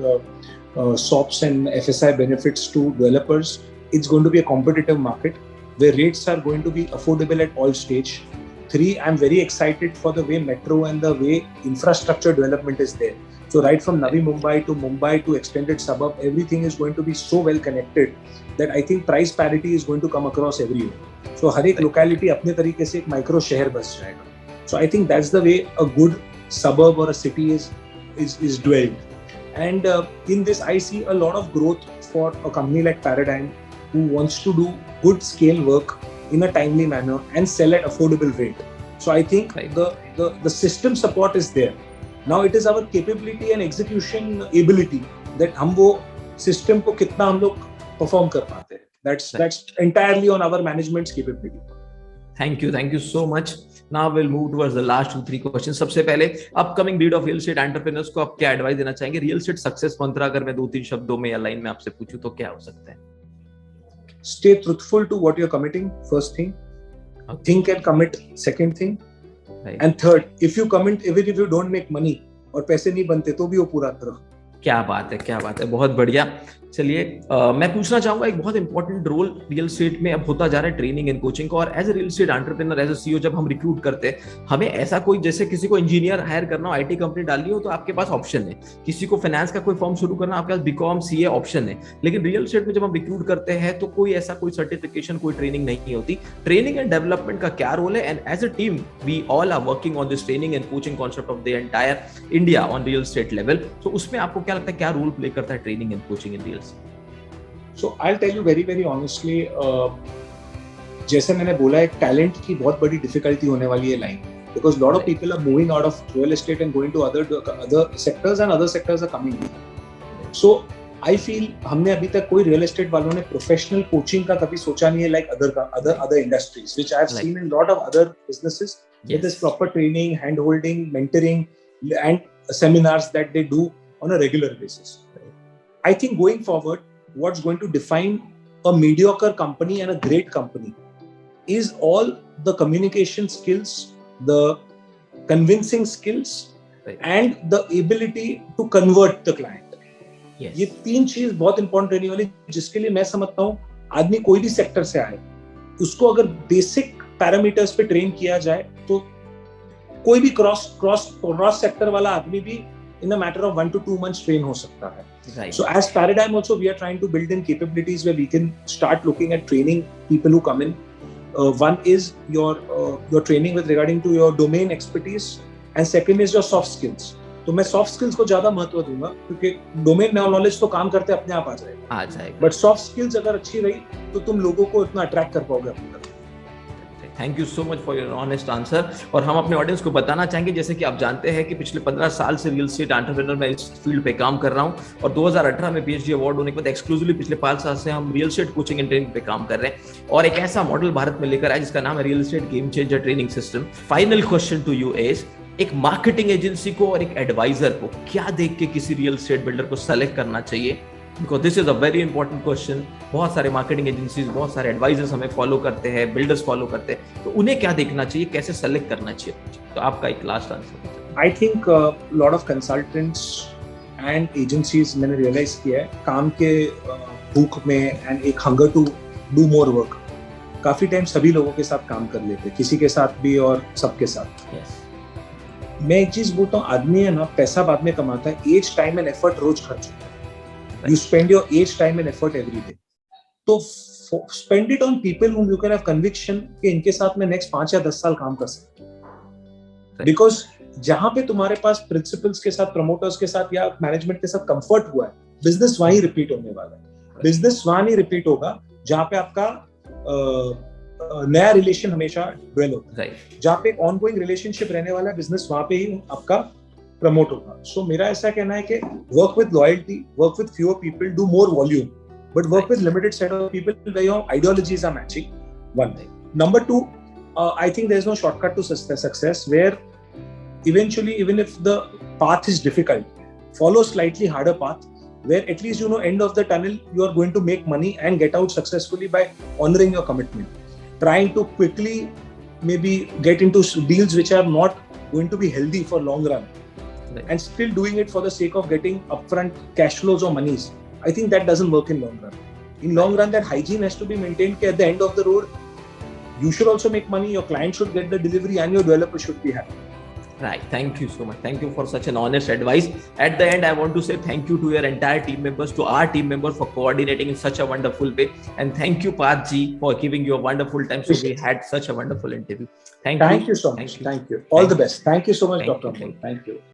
SOPs and FSI benefits to developers, it's going to be a competitive market where rates are going to be affordable at all stage. 3, I'm very excited for the way metro and the way infrastructure development is there. So right from Navi Mumbai to extended suburb, everything is going to be so well connected that I think price parity is going to come across everywhere. So हर एक locality अपने तरीके से एक micro शहर बस जाएगा. So I think that's the way a good suburb or a city is dwelled. And in this, I see a lot of growth for a company like Paradigm, who wants to do good scale work in a timely manner and sell at affordable rate. So I think the system support is there. Now it is our capability and execution ability that हम वो system को कितना हम लोग perform कर पाते हैं. That's entirely on our management's capability. Thank you so much. Now we'll move towards the last 2-3 questions. सबसे पहले upcoming breed of real estate entrepreneurs को आप क्या एडवाइस देना चाहेंगे? रियल एस्टेट सक्सेस मंत्र अगर मैं 2-3 शब्दों में या लाइन में आपसे पूछूं तो क्या हो सकता है? Stay truthful to what you're committing, first thing. Okay. Think and commit, second thing. Right. And third, if you commit, even if you don't make money और पैसे नहीं बनते तो भी वो पूरा करो. क्या बात है, बहुत बढ़िया. चलिए मैं पूछना चाहूंगा, एक बहुत इंपॉर्टेंट रोल रियल एस्टेट में अब होता जा रहा है ट्रेनिंग एंड कोचिंग का। और as a real estate entrepreneur, as a CEO जब हम रिक्रूट करते हैं, हमें ऐसा कोई, जैसे किसी को इंजीनियर हायर करना हो, आईटी कंपनी डालनी हो, तो आपके पास ऑप्शन है। किसी को फाइनेंस का कोई फॉर्म शुरू करना, आपके पास बीकॉम सीए ऑप्शन है। लेकिन रियल एस्टेट में जब हम रिक्रूट करते हैं तो कोई ऐसा कोई सर्टिफिकेशन, कोई ट्रेनिंग नहीं होती। ट्रेनिंग एंड डेवलपमेंट का क्या रोल है? And as a team we all are working on this training and coaching concept of the entire India on real estate level. तो उसमें आपको क्या लगता है, क्या रोल प्ले करता है training and coaching in real estate? So I'll tell you very very honestly, जैसे मैंने बोला, एक टैलेंट की बहुत बड़ी डिफिकल्टी होने वाली है line, because lot of people are moving out of real estate and going to other sectors, and other sectors are coming in. So I feel हमने अभी तक कोई रियल एस्टेट वालों ने प्रोफेशनल कोचिंग का कभी सोचा नहीं है, like other industries which I've seen in lot of other businesses. With this proper training, hand holding, mentoring and seminars that they do on a regular basis. I think going forward, what's going to define a mediocre company and a great company is all the communication skills, the convincing skills, and the ability to convert the client. Yes. ये तीन चीज बहुत important रहने वाली, जिसके लिए मैं समझता हूँ आदमी कोई भी सेक्टर से आए, उसको अगर बेसिक पैरामीटर्स पे ट्रेन किया जाए तो कोई भी क्रॉस सेक्टर वाला आदमी भी in a matter of 1 to 2 months train हो सकता है. Right. So as Paradigm also, we are trying to build in capabilities where we can start looking at training people who come in. One is your training with regarding to your domain expertise, and second is your soft skills. तो मैं soft skills को ज्यादा महत्व दूंगा, क्योंकि domain knowledge तो काम करते अपने आप आ जाएगा. But soft skills अगर अच्छी रही तो तुम लोगों को इतना attract कर पाओगे अपनी तरफ. Thank you so much for your honest answer. और हम अपने ऑडियंस को बताना चाहेंगे, जैसे कि आप जानते हैं कि पिछले 15 साल से रियल एस्टेट एंटरप्रेन्योर में इस फील्ड पे काम कर रहा हूं, और 2018 में पीएचडी अवार्ड होने के बाद एक्सक्लूसिवली पिछले 5 साल से हम real estate coaching and training पे काम कर रहे हैं, और एक ऐसा मॉडल भारत में लेकर आए जिसका नाम है real estate game changer training system. Final question to you is, एक मार्केटिंग एजेंसी को और एक एडवाइजर को क्या देख के किसी रियल एस्टेट बिल्डर को सेलेक्ट करना चाहिए? Because this is a very important question. बहुत सारे मार्केटिंग एजेंसीज, बहुत सारे एडवाइजर्स हमें फॉलो करते हैं, बिल्डर्स फॉलो करते हैं, तो उन्हें क्या देखना चाहिए, कैसे सेलेक्ट करना चाहिए? तो आपका एक last answer. I think lot of consultants and agencies, मैंने रियलाइज किया है, काम के भूख में एंड एक hunger to do more work, काफी टाइम सभी लोगों के साथ काम कर लेते, किसी के साथ भी और सबके साथ। मैं एक चीज बोलता हूँ, आदमी है ना, पैसा बाद में कमाता है, एज टाइम एंड एफर्ट रोज खर्च होता है। You spend your age, time and effort every day. तो spend it on people whom you can have conviction कि इनके साथ में next 5 या 10 साल काम कर सकते हैं। Because जहाँ पे तुम्हारे पास principals के साथ, promoters के साथ या management के साथ comfort हुआ है, business वहीं repeat होने वाला है। Business वहाँ नहीं repeat होगा जहाँ पे आपका नया relation हमेशा dwell होता है। जहाँ पे एक ongoing relationship रहने वाला है, business वहाँ पे ही आपका प्रमोट होगा। सो मेरा ऐसा कहना है कि work with loyalty, work with fewer people, do more volume, but work with limited set of people where your ideologies are matching. One thing. Number 2, I think there is no shortcut to success, where eventually, even if the path is difficult, follow slightly harder path, where at least end of the tunnel you are going to make money and get out successfully by honoring your commitment. Trying to quickly maybe get into deals which are not going to be healthy for long run. And still doing it for the sake of getting upfront cash flows or monies, I think that doesn't work in long run. In long run, that hygiene has to be maintained. At the end of the road, you should also make money, your client should get the delivery, and your developer should be happy. Right. Thank you so much. Thank you for such an honest advice. At the end, I want to say thank you to your entire team members, to our team members for coordinating in such a wonderful way. And thank you, Parth ji, for giving your wonderful time. So we had such a wonderful interview. Thank you. Thank you so much. Thank you. All the best. Thank you so much, Dr. Amol. Thank you.